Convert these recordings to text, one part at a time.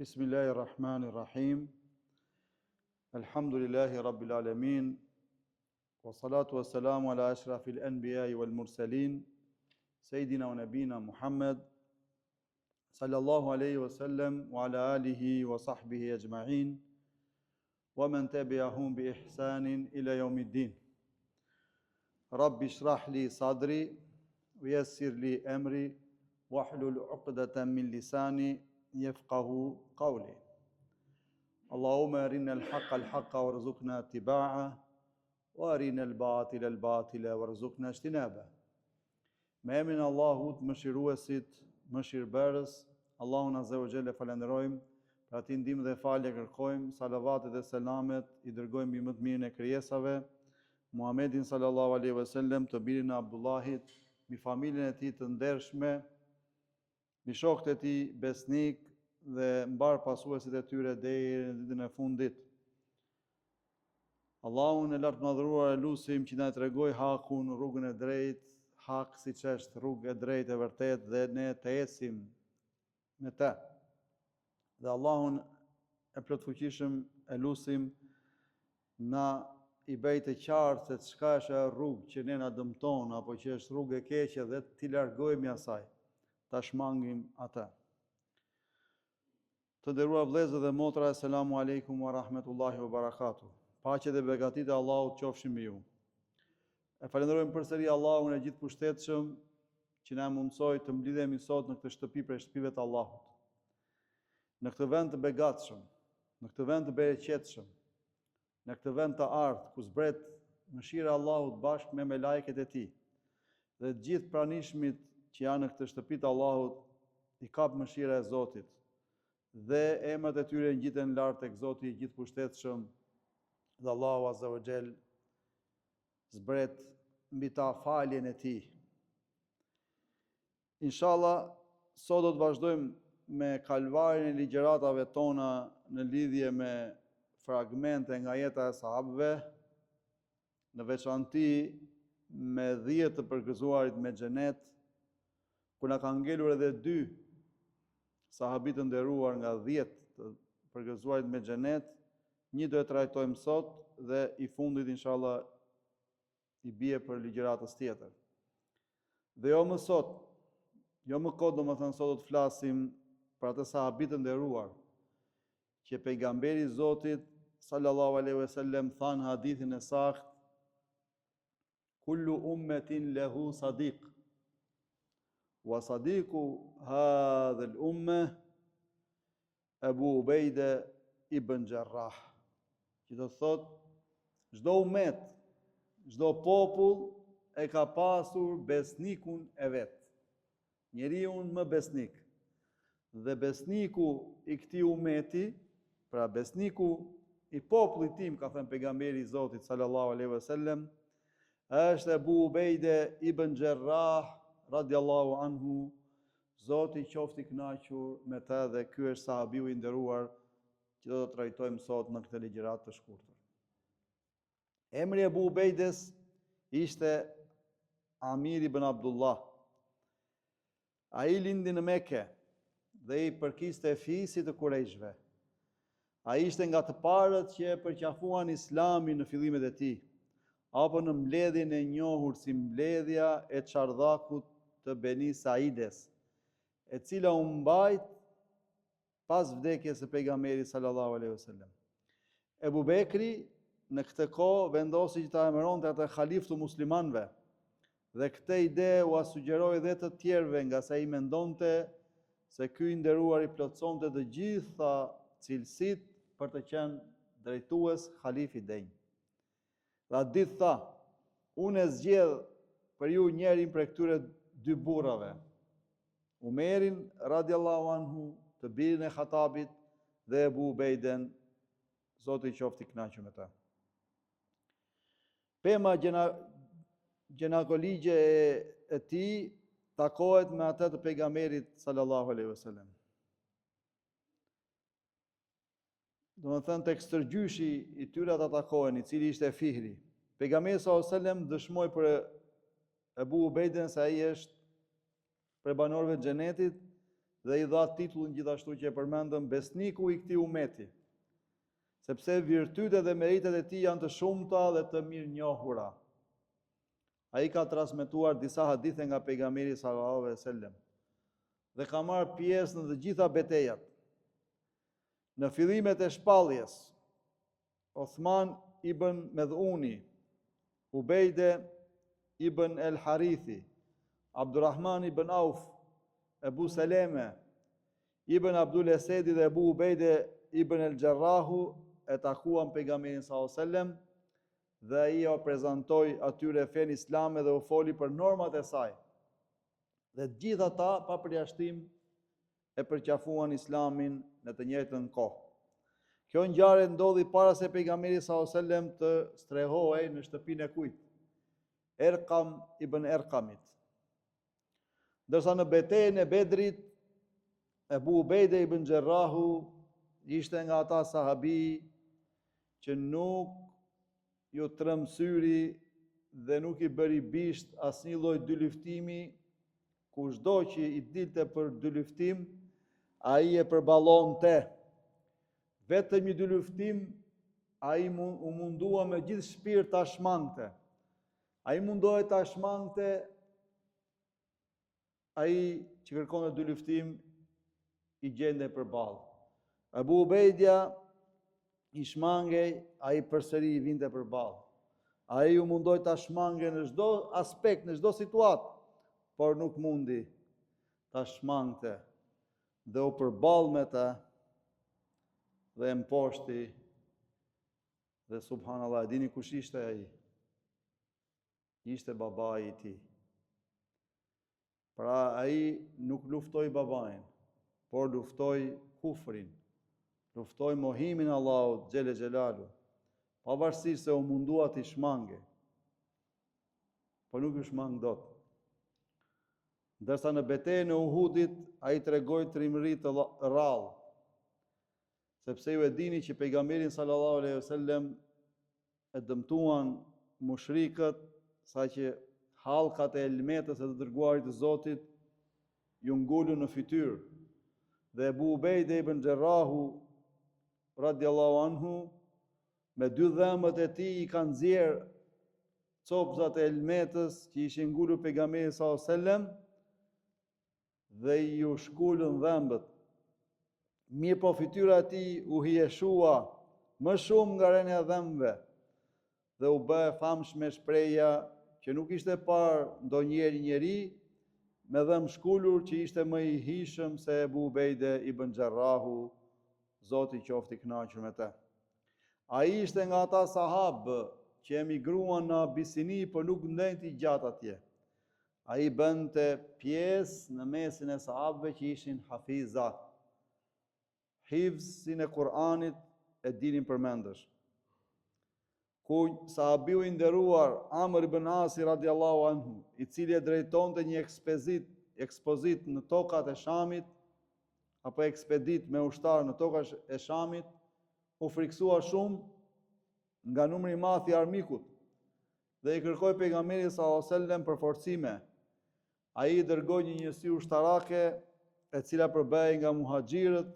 Bismillahirrahmanirrahim. Alhamdulillahi Rabbil Alamin. Wa salatu wa salamu ala ashrafil anbiya'i wal mursalin. Sayyidina wa nabina Muhammad. Sallallahu alaihi wa sallam wa ala alihi wa sahbihi ajma'in. Wa man tabi'ahum bi ihsanin ila yawmiddin. Rabbi shrah li sadri. Wa yassir li amri. Wahlul uqdatan min lisani. يفقه قولي اللهم أرنا الحق الحق وارزقنا اتباعه وأرنا الباطل الباطل وارزقنا اجتنابه. Me emrin e Allahut, mëshiruesit, mëshirbërës, Allahun Azza wa Jalla falenderojmë, për ati ndihmë dhe falje kërkojmë, salavatet dhe selamet i dërgojmë i më të mirën e krijesave, Muhammedin sallallahu alaihi wasallam, të birin e Abdullahit, mbi familjen e tij të ndershme, mbi shokët e tij besnik dhe mbar pasuesit e tyre deri në ditën e fundit. Allahun e lartë madhëruar e lutim që na tregoj hakun, rrugën e drejtë, hak siç është rrugë e drejtë e vërtetë dhe ne të ecim me të. Dhe Allahun e plotfuqishëm e lutim na i bëj të qartë se çka është rrugë që ne na dëmton apo që është rrugë e keqe dhe t'i largohemi asaj. Ta shmangim atë. Të nderuar vëllezër dhe motra, selamu alejkum wa rahmetullahi wa barakatuh. Paqja dhe begatit e Allahut qofshin mbi ju. E falenderojmë përsëri Allahun e gjithëpushtetshëm që na mundsoi të mblidhemi sot në këtë shtëpi prej shtëpive të Allahut. Në këtë vend të begatshëm, në këtë vend të bereqetshëm, në këtë vend të artë ku zbret mëshira e Allahut bashkë me melajket e tij. Dhe të gjithë pranishmit që janë në këtë shtëpi të Allahut i kap mëshira e Zotit dhe emrat e tyre ngjiten lart tek Zoti i gjithëpushtetshëm dhe Allahu Azza wa Jall zbret mbi ta faljen e tij. Inshallah sot do të vazhdojmë me kalvarin e ligjëratave tona në lidhje me fragmente nga jeta e sahabëve, në veçanti me 10 të përgëzuarit me xhenet, ku na kanë ngelur edhe 2 sahabit të nderuar nga 10 të përgëzuarit me xhenet, një do e trajtojmë sot dhe i fundit inshallah i bie për ligjëratës tjetër. Dhe jo më sot, jo më kot, domethënë sot do të flasim për atë sahabit të nderuar që pejgamberi i Zotit sallallahu alaihi wasallam than hadithin e saktë: kullu ummetin lahu sadiq. Wa sadiku hadha al-umma Abu Ubejde ibn Jarrah. Që do thot, çdo umet, çdo popull e ka pasur besnikun e vet. Njeriu më besnik. Dhe besniku i këtij umeti, pra besniku i popullit tim, ka thënë pejgamberi i Zotit sallallahu alaihi wasallam, është Abu Ubejde ibn Jarrah radiallahu anhu, Zoti qoftë i kënaqur me të, dhe ky është sahabiu i nderuar që do të trajtojmë sot në këtë ligjërat të shkurtër. Emri e Abu Ubejdes ishte Amir ibn Abdullah. Ai lindi në Mekë dhe i përkiste fisit të Kurejshve. Ai ishte nga të parët që e përqafuan Islamin në fillimet e tij, apo në mbledhjen e njohur si mbledhja e çardhakut të Beni Saides, e cila u mbajt pas vdekjes së pejgamberit sallallahu alaihi wasallam. Ebu Bekri në këtë kohë vendosi që ta emëronte atë halif të muslimanëve, dhe këtë ide u sugjeroi edhe të tjerëve, nga sa i mendonte se ky i nderuar i plotësonte të gjitha cilësitë për të qenë drejtues halif i denj. Dhe atë ditë tha: unë e zgjedh për ju njërin prej këtyre 2 burrave, Umerin radiallahu anhu, të birin e Khatabit, dhe Abu Ubejden, Zoti i qoftë i kënaqur me ta. Pema gjenealogjike e tij takohet me atë të pejgamberit sallallahu alaihi wasallam. Domethënë tek stërgjyshi i tyre ata takohen, i cili ishte Fihri. Pejgamberi sallallahu alaihi wasallam dëshmoi për Abu Ubejden se ai është për banorëve të xhenetit, dhe i dha titullin gjithashtu që e përmendëm besniku i këtij umeti, sepse virtytet dhe meritet e tij janë të shumta dhe të mirënjohura. Ai ka transmetuar disa hadithe nga pejgamberi sallallahu alejhi dhe sellem dhe ka marrë pjesë në të gjitha betejat. Në fillimet e shpalljes, Uthman ibn Medhuni, Ubejde ibn el Harithi, Abdurrahman ibn Auf, Ebu Seleme, ibn Abdul Esedi dhe Ebu Ubejde ibn el Gjerrahu e takuan pejgamberin sallallahu alejhi dhe sellem dhe ai o prezantoi atyre fen islame dhe u foli për normat e saj. Dhe gjithë ata pa përjashtim e përqafuan islamin në të njëjtën kohë. Kjo ngjarje ndodhi para se pejgamberi sallallahu alejhi dhe sellem të strehohej në shtëpinë e kujt? Erkam ibn Erkamit. Ndërsa në betejën e Bedrit, Ebu Ubejde ibn Gjerrahu ishte nga ata sahabi që nuk ju trëm syri dhe nuk i bëri bisht asnjë lloj dyliftimi. Kushdo që i dilte për dyliftim, ai e përballonte. Vetëm një dyliftim, ai u mundua me gjithë shpirt ta shmangte. Ai mundohej ta shmangte, ai që kërkonte dyliftim i gjende përballë. Abu Ubejdia i shmangej, ai përsëri i vinte përballë. Ai u mundoi ta shmangej në çdo aspekt, në çdo situatë, por nuk mundi ta shmangte dhe u përball me ta dhe e mposhti dhe subhanallahu, dini kush ishte ai? Ishte babai i tij. Pra ai nuk luftoi babain, por luftoi kufrin, luftoi mohimin Allahut xhele xhelalu, pavarësisht se u mundua t'i shmange, por nuk u shmang dot. Ndërsa në betejën e Uhudit, ai tregoi trimëri të rrallë, sepse ju e dini që pejgamberin sallallahu alejhi dhe sellem e dëmtuan mushrikët, saqë hallkat e elmetës së të dërguarit të Zotit ju ngulën në fytyrë. Dhe Ebu Ubejde ibn Gjerrahu radiallahu anhu me dy dhëmbët e tij i kanë nxjerr copzat e elmetës që ishin ngulur pejgamberit sallallahu alejhi dhe sellem dhe ju shkullën dhëmbët. Mirë po fytyra e tij u hieshua më shumë nga rënia e dhëmbëve dhe u bë e famshme shpreha që nuk ishte parë ndonjëherë njeri me dhëmbë shkullur që ishte më i hishëm se Ebu Ubejde ibn Gjerrahu, Zoti qoftë i kënaqur me të. Ai ishte nga ata sahabë që emigruan në Abisini, por nuk ndente gjatë atje. Ai bënte pjesë në mesin e sahabëve që ishin hafiza. Hifzin e Kur'anit e dinin përmendësh. Ku sahabiu i nderuar Amr ibn Asi radiallahu anhu, i cili e drejtonte një ekspozit në tokat e Shamit, apo ekspedit me ushtar në tokat e Shamit, u friksua shumë nga numri i madh i armikut dhe i kërkoi pejgamberit sallallahu alajhi wasallam për forcime. Ai i dërgoi një njësi ushtarake e cila përbehej nga muhaxhirët,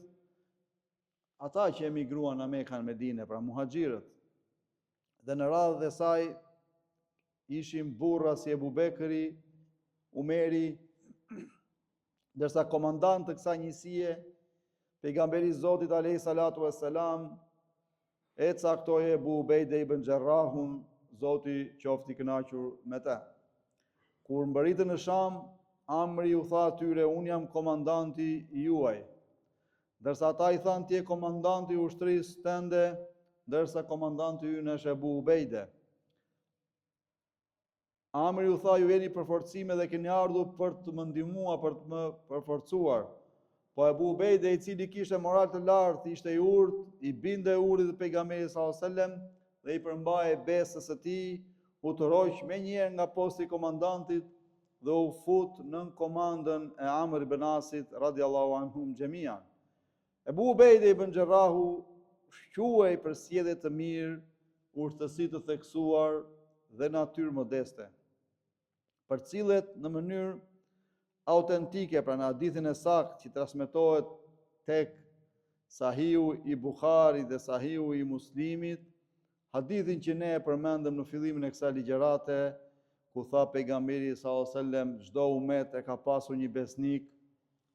ata që emigruan në Mekë në Medinë, pra muhaxhirët. Dhe në radhë e saj ishin burra si Ebu Bekri, Umeri, ndërsa komandant të kësaj njësie, pejgamberi Zotit alayhi salatu wassalam, e caktoi Ebu Ubejde ibn Gjerrahun, Zoti qoftë i kënaqur me ta. Kur mbërritën në Sham, Amri u tha atyre, unë jam komandanti juaj. Ndërsa ata i thanë, ti je komandanti i ushtrisë tënde, ndërsa komandanti ynë është Ebu Ubejde. Amri u tha, ju jeni për forcime dhe keni ardhur për të më ndihmuar, për të më përforcuar. Po Ebu Ubejde, i cili kishte moral të lartë, ishte i urtë, i binte urrit të pejgamberit sallallahu alajhi wasallam dhe i përmbajej besës së tij, u tërhoq menjëherë nga posti i komandantit dhe u fut në komandën e Amr ibn Asit radiallahu anhum xhemian. Ebu Ubejde ibn Gjerrahu shquhej për sjellje të mirë, urtësi të theksuar dhe natyrë modeste, për cilët në mënyrë autentike, pra në hadithin e saktë që transmetohet tek Sahihu i Bukhari dhe Sahihu i Muslimit, hadithin që ne e përmendëm në fillimin e kësaj ligjërate, ku tha pejgamberi sallallahu alajhi wasallam, çdo umet e ka pasur një besnik,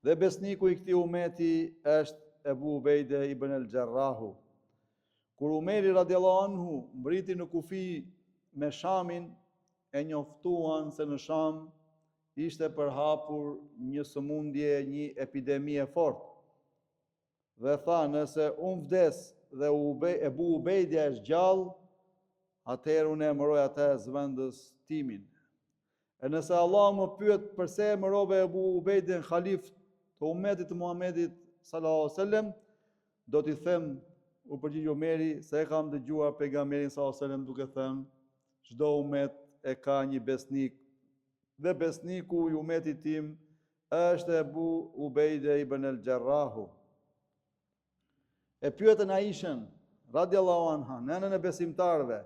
dhe besniku i këtij umeti është Ebu Ubejde ibn al-Jarrahu. Kur Umeri radiallahu anhu mbriti në kufi me Shamin, e njoftuan se në Sham ishte përhapur një sëmundje, një epidemi e fortë. Dhe tha, nëse unë vdes dhe Ebu Ubejde është gjallë, atëherë unë emëroj atë zëvendës timin. E nëse Allah më pyet përse emërove Ebu Ubejden khalif të umetit të Muhamedit sallallahu alaihi wasallam, do t'i them, u përgjigj Omeri, se e kam dëgjuar pejgamberin sallallahu alaihi wasallam duke thënë, çdo umet e ka një besnik, dhe besniku i umetit tim është Ebu Ubejde ibn al-Jarrahu. E pyetën Aishën, radiallahu anha, nënën e besimtarve,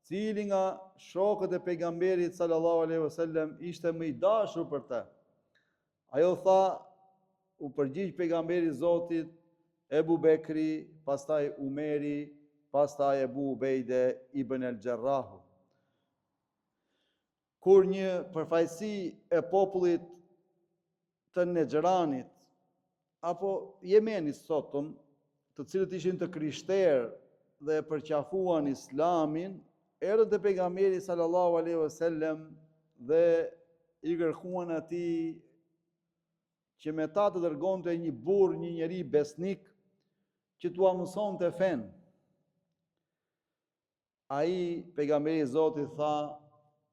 cili nga shokët e pejgamberit sallallahu alaihi wasallam ishte më i dashur për të. Ajo tha, u përgjigj pejgamberi Zotit, Ebu Bekri, pastaj Umeri, pastaj Ebu Ubejde ibn al-Jarrahu. Kur një përfaqësi e popullit të Nexranit apo Jemenit sotëm, të cilët ishin të krishterë dhe e përqafuan Islamin, erdhën te pejgamberi sallallahu alaihi wasallam dhe i kërkuan atij që me ta të dërgonte një burr, një njeri besnik që t'ua mësonte fen. Ai pejgamberi i Zotit tha,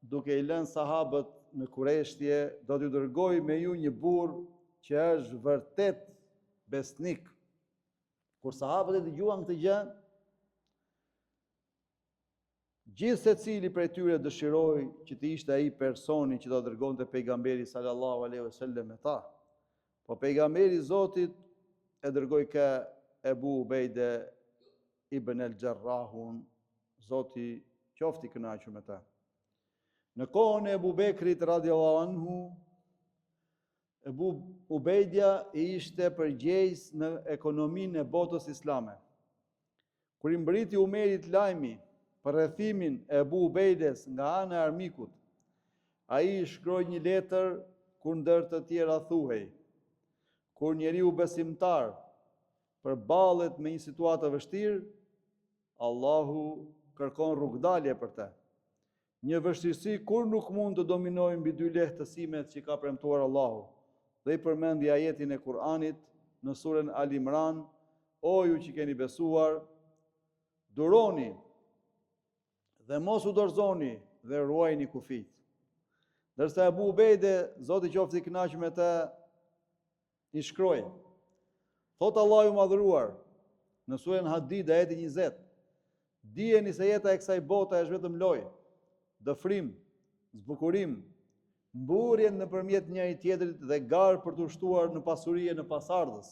duke i lënë sahabët në kurreshtje, do t'ju dërgoj me ju një burr që është vërtet besnik. Kur sahabët e dëgjuan këtë gjë, gjithë secili prej tyre dëshiroi që të ishte ai personi që do dërgonte pejgamberi sallallahu alaihi wasallam me ta. Po pejgamberi i Zotit e dërgoi ka Ebu Ubejde ibn al-Jarrahun, Zoti qofti i kënaqur me ta. Në kohën e Ebu Bekrit radiallahu anhu, Ebu Ubejdia ishte përgjegjës në ekonominë e botës islame. Kur i mbriti Umerit lajmi për rrethimin e Ebu Ubejdes nga ana e armikut, ai shkroi një letër kundër të tjera thuhej: kur njeriu besimtar përballet me një situatë të vështirë, Allahu kërkon rrugdalje për të. Një vështirësi kur nuk mund të dominojë mbi dy lehtësimet që ka premtuar Allahu. Dhe i përmendi ajetin e Kur'anit në surën Al Imran: o ju që keni besuar, duroni dhe mos u dorëzoni dhe ruajini kufit. Ndërsa Ebu Ubejde, Zoti qoftë i kënaqur me të, i shkroi: thot Allahu i madhëruar në surën Hadid ajeti 20: dijeni se jeta e kësaj bote është vetëm lojë, dëfrim, zbukurim, mburje nëpërmjet njëri tjetrit dhe garë për të shtuar në pasuri e në pasardhës.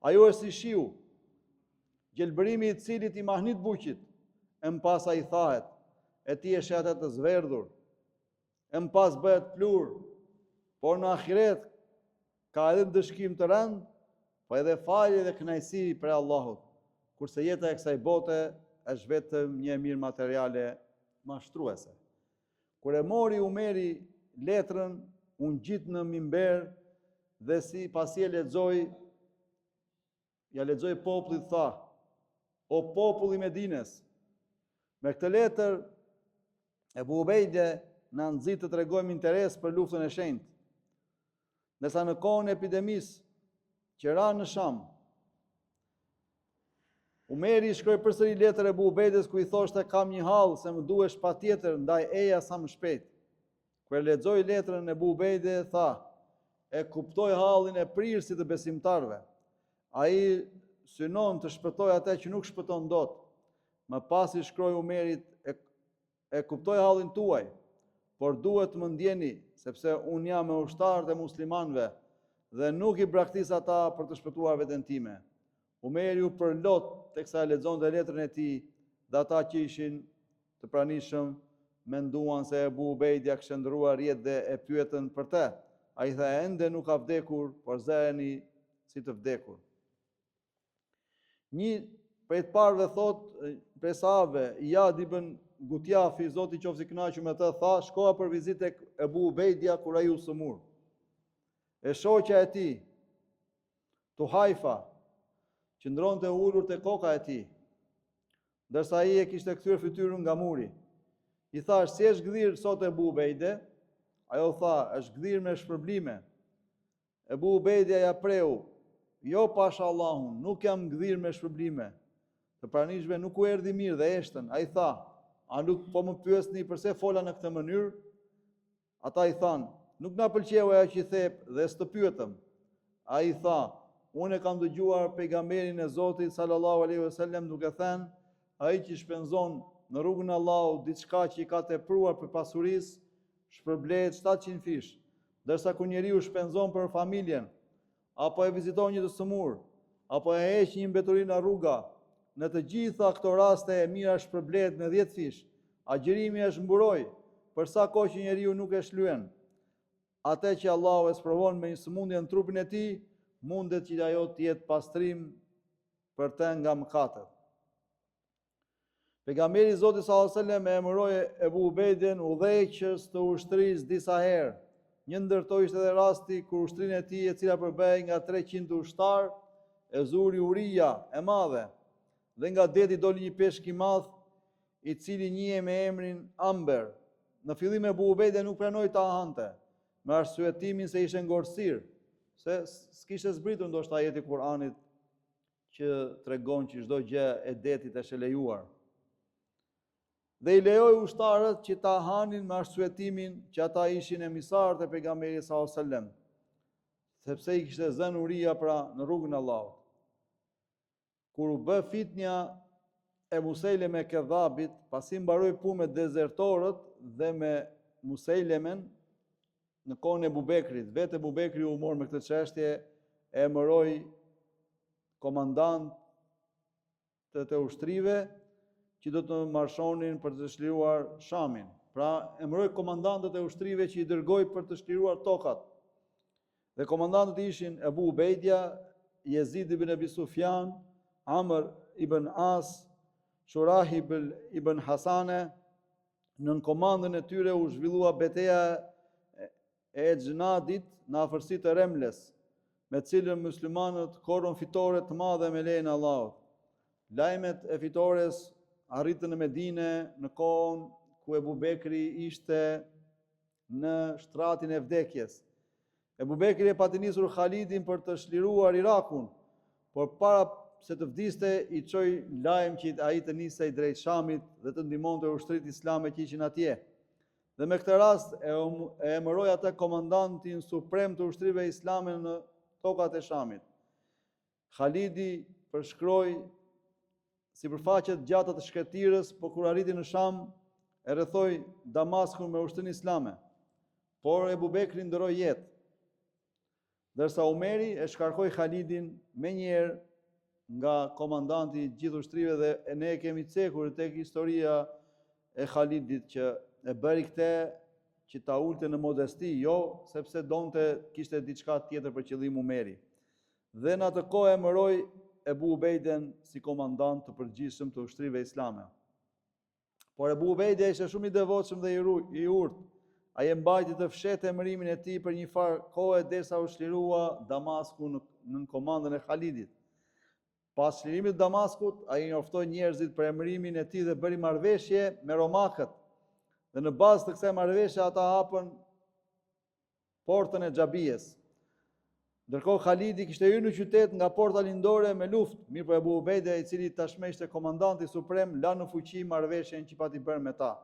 Ajo është si shiu, gjelbërimi i cilit i mahnit buqit, e m'pas ai thahet, e ti e shet të zverdhur, e m'pas bëhet plur, por në ahiret ka edhe dëshkim të rënd, po edhe falje dhe kënaqësi për Allahut, kurse jeta e kësaj bote është vetëm një mirë materiale mashtruese. Kur e mori Umeri letrën, unë gjit në mimber dhe si pasi e lexoi, ja lexoi popullit, tha: o populli i Medines, me këtë letër Ebu Ubejde na nxit të tregojmë interes për luftën e shenjtë. Ndërsa në kohën e epidemisë që ra në Sham, Umeri shkroi përsëri letër Ebu Ubejdes ku i thoshte: kam një hall se më duhesh patjetër ndaj eja sa më shpejt. Kur e lexoi letrën Ebu Ubejde, tha: e kuptoj hallin e prirësit të besimtarve. Ai synon të shpëtoj atë që nuk shpëton dot. Më pas i shkroi Umerit: e kuptoj hallin tuaj, por duhet të më ndjeni, sepse unë jam me ushtarët e muslimanëve dhe nuk i braktis ata për të shpëtuar veten time. Umeri u përlot teksa e lexonte letrën e tij, dhe ata që ishin të pranishëm menduan se Ebu Ubejdi ja kishte ndëruar rjet dhe e pyetën për të. Ai tha ende nuk ka vdekur, por zëreni si të vdekur. Një prej të parëve thot, prej sahabëve, Iyad ibn Gutjafi, Zoti qoftë i kënaqur me të, tha, shkoja për vizitë tek Ebu Ubejdia kur ai u sëmur. E shoqja e tij, Tuhaifa, qëndronte ulur te koka e tij, ndërsa ai e kishte kthyer fytyrën nga muri. I thash, si është gdhir sot Ebu Ubejde? Ajo tha, është gdhir me shpërblime. Ebu Ubejdia ja preu, jo pasha Allahun, nuk jam gdhir me shpërblime. Të pranishme nuk u erdhi mirë dhe eshtën. Ai tha, a nuk po më pyesni pse fola në këtë mënyrë? Ata i thanë, nuk na pëlqeu ajo që i thep dhe s'të pyetëm. Ai tha, unë e kam dëgjuar pejgamberin e Zotit sallallahu alaihi wasallam duke thënë, ai që shpenzon në rrugën e Allahut diçka që i ka tepruar për pasurisë, shpërblehet 700 fish. Ndërsa kur njeriu shpenzon për familjen, apo e viziton një të sëmur, apo e heq një mbeturin nga rruga, në të gjitha këto raste e mira shpërblehet me 10 fish. Agjërimi është mburoj, për sa kohë që njeriu nuk e shlyen. Atë që Allahu e sprovon me një sëmundje në trupin e tij, mundet që ajo të jetë pastrim për të nga mëkatet. Pejgamberi i Zotit sallallahu alajhi wasallam e emëroi Ebu Ubejdin udhëheqës të ushtrisë disa herë. Një ndër to ishte edhe rasti kur ushtrinë e tij, e cila përbehej nga 300 ushtar, e zuri uria e madhe, dhe nga deti doli një peshk i madh, i cili njihe me emrin Amber. Në fillim Ebu Ubejde nuk pranoi ta hante, me arsyetimin se ishte ngorësir, se s'kishte zbritur ndoshta ajeti i Kuranit që tregon që çdo gjë e detit është e lejuar. Dhe i lejoi ushtarët që ta hanin me arsyetimin që ata ishin emisarët e pejgamberit sallallahu alajhi wasallam, sepse i kishte zënë uria pra në rrugën e Allahut. Kur u bë fitnja e Musejleme Kedhabit, pasi mbaroi punë me dezertorët dhe me Musejlemen në kohën e Ebubekrit, vetë Ebubekri u mor me këtë çështje, e emëroi komandant të ushtrive që do të marshonin për të çliruar Shamin. Pra, emëroi komandantët e ushtrive që i dërgoi për të çliruar tokat. Dhe komandantët ishin Ebu Ubejdia, Jezid ibn Abi Sufjan, Amr ibn As, Shurah ibn Hasane. Nën komandën e tyre u zhvillua betejë e Xhnadit në afërsitë të Remles, me cilën muslimanët korrën fitore të madhe me lejen e Allahut. Lajmet e fitores arritën në Medine në kohën ku Ebu Bekri ishte në shtratin e vdekjes. Ebu Bekri e pati nisur Khalidin për të çliruar Irakun, por para se të vdiste i çoi lajm që ai të nisej drejt Shamit dhe të ndihmonte ushtritë islame që ishin atje. Dhe me këtë rast e emëroi atë komandantin suprem të ushtrive islame në tokat e Shamit. Khalidi përshkroi sipërfaqet gjata të shkretirës, por kur arriti në Sham, e rrethoi Damaskun me ushtrinë islame. Por Ebu Bekri ndroi jetë, ndërsa Umeri e shkarkoi Khalidin menjëherë nga komandanti i gjithë ushtrive, dhe ne kemi cekur tek historia e Khalidit që e bëri këtë që ta ulte në modesti, jo sepse kishte diçka tjetër për qëllim Umeri. Dhe në atë kohë emëroi Ebu Ubejden si komandant të përgjithshëm të ushtrive islame. Por Ebu Ubejde ishte shumë i devotshëm dhe i urtë. Ai e mbajti të fshehtë emërimin e tij për një farë kohë derisa u çlirua Damasku në komandën e Khalidit. Pas çlirimit të Damaskut, ai njoftoi njerëzit për emërimin e tij dhe bëri marrëveshje me romakët. Dhe në bazë të kësaj marrëveshje ata hapën portën e Xhabijes. Ndërkohë Khalidi kishte hyrë në qytet nga porta lindore me luftë, mirë po Ebu Ubejde, i cili tashmë ishte komandanti suprem, la në fuqi marrëveshjen që pati bërë me ta.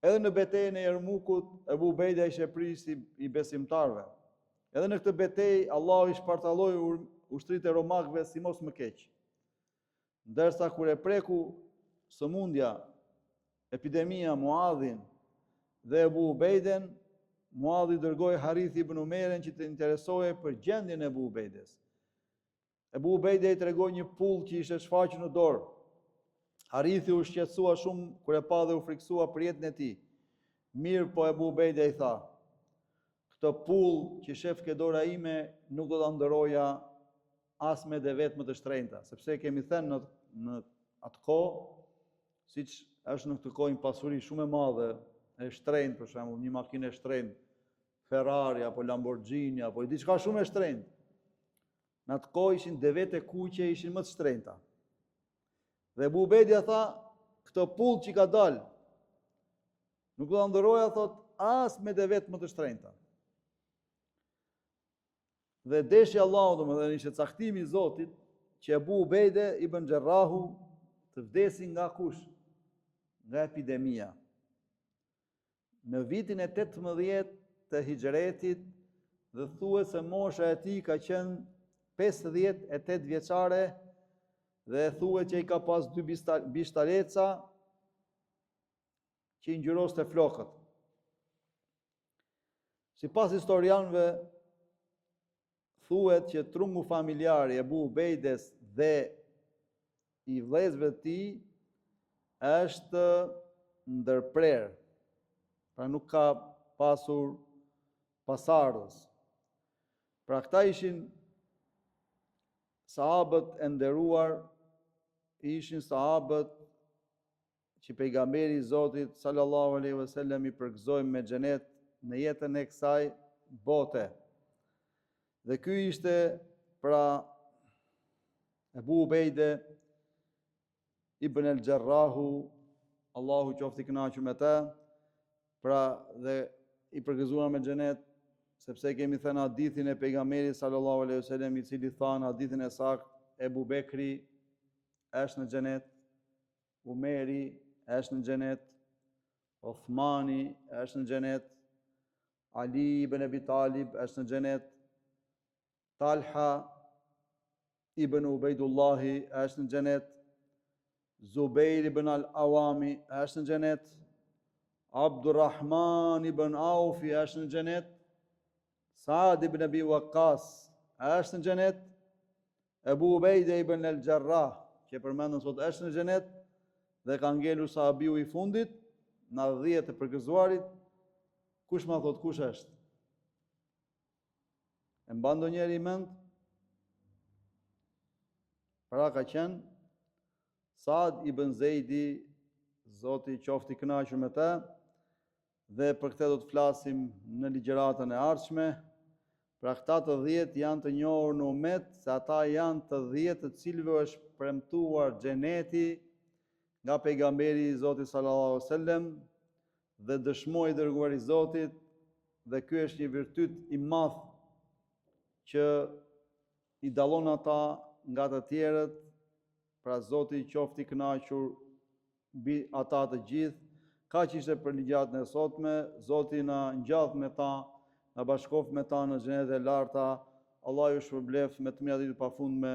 Edhe në betejën e Jarmukut, Ebu Ubejde ishte prisi i besimtarëve. Edhe në këtë betejë Allahu i shpartalloi ushtritë e romakëve si mos më keq. Ndërsa kur e preku sëmundja, epidemia Muadhin dhe Ebu Ubejden, Muadhi dërgoi Harith ibn Umeren që të interesohej për gjendjen e Ebu Ubejdes. Ebu Ubejde i tregoi një pull që ishte shfaqur në dorë. Harithi u shqetësua shumë kur e pa dhe u friksua për jetën e tij. Mirë po Ebu Ubejde i tha, këtë pull që shef ke dora ime nuk do ta ndëroja as me dhe vetë më të shtrenjta, sepse kemi thënë në atë kohë, siç është në këtë kohë një pasuri shumë e madhe, e shtrenjtë, për shembull, një makinë e shtrenjtë, Ferrari apo Lamborghini apo diçka shumë e shtrenjtë. Në atë kohë ishin dhe vetë e kuqe, ishin më të shtrenjta. Dhe Ebu Ubejdi tha, këtë pull që ka dalë, nuk do ta ndëroja, thot, as me dhe vetë më të shtrenjta. Dhe deshi Allahu, domethënë ishte caktimi i Zotit që Ebu Ubejde ibn Xherrahu të vdesi nga kush? Nga epidemia. Në vitin e 18 të hijretit, dhe thuhet se mosha e tij ka qenë 58 vjeçare, dhe thuhet që i ka pas 2 bishtareca që i ngjyroste flokët. Sipas historianëve, thuhet që trungu familjar i Ebu Ubejdes dhe i vëllezërve të tij është ndërprer, pra nuk ka pasur pasardhës. Pra këta ishin sahabët e nderuar, ishin sahabët që pejgamberi i Zotit sallallahu alaihi wasallam i përgëzoi me xhenet në jetën e kësaj bote. Dhe ky ishte pra Ebu Ubejde ibn al-Xherrahu, Allahu qoftë i kënaqur me të, pra dhe i përgëzuar me xhenet, sepse kemi thënë hadithin e pejgamberit sallallahu alaihi wasallam, i cili tha në hadithin e saktë, Ebu Bekri është në xhenet, Umeri është në xhenet, Uthmani është në xhenet, Ali ibn Abi Talib është në xhenet, Talha ibn Ubejdullahi është në xhenet, Zubair ibn al-Awami është në xhenet, Abdurrahman ibn Aufi është në xhenet, Saad ibn Abi Waqqas është në xhenet, Ebu Ubejde ibn al-Xherrah, që përmendëm sot, është në xhenet, dhe ka ngelur sahabiu i fundit, në 10 të përgëzuarit. Kush ma thot kush është? E mban ndonjëri mend? Pra ka qenë Saad ibn Zejdi, Zoti qoftë i kënaqur me të, dhe për këtë do të flasim në ligjëratën e ardhshme. Pra këta të 10 janë të njohur në umet, se ata janë të 10 të cilëve është premtuar xheneti nga pejgamberi i Zotit sallallahu alaihi wasallam, dhe dëshmoi i dërguari i Zotit, dhe ky është një virtyt i madh që i dallon ata nga të tjerët. Pra Zoti qoftë i kënaqur mbi ata të gjithë. Kaq ishte për ligjatën e sotme. Zoti na ngjall me ta, na bashkoft me ta në xhenetet e larta. Allah ju shpërbleft me të mirat e pafundme.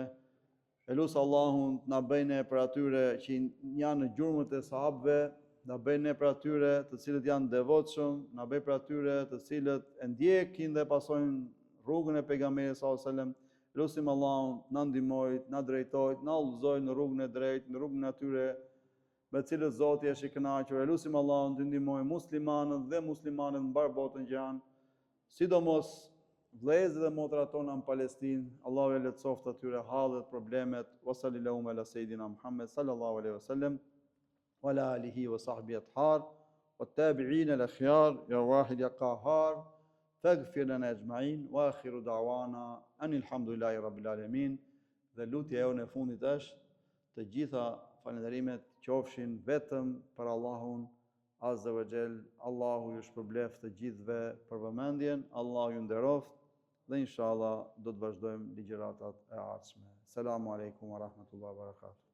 Elus Allahun na bëjnë për atyre që janë në gjurmët e sahabëve, na bëjnë për atyre të cilët janë devotshëm, na bëjnë për atyre të cilët e ndjekin dhe pasojnë rrugën e pejgamberit sallallahu alajhi wasallam. Lusim Allahun na ndihmojë, na drejtojë, na udhëzojë në rrugën e drejtë, në rrugën e atyre me cilët Zoti është i kënaqur. Lusim Allahun të ndihmojë muslimanët dhe muslimanët në mbar botën që janë, sidomos vëllezërit dhe motrat tona në Palestinë. Allahu e lehtësoft atyre hallet, problemet. Wa sallallahu ala sayidina Muhammad sallallahu alaihi wasallam wa ala alihi wa sahbihi athhar wa tabi'in al-akhyar ya wahid ya qahhar. Faghfir lana ajma'in wa akhiru da'wana anil hamdulillahi rabbil alamin. Dhe lutja jonë e fundit është të gjitha falënderimet qofshin vetëm për Allahun Azza wa Jall. Allahu ju shpërbleft të gjithëve për vëmendjen, Allahu ju nderoft, dhe inshallah do të vazhdojmë ligjëratat e ardhshme. Selamu alaikum wa rahmatullahi wa barakatuh.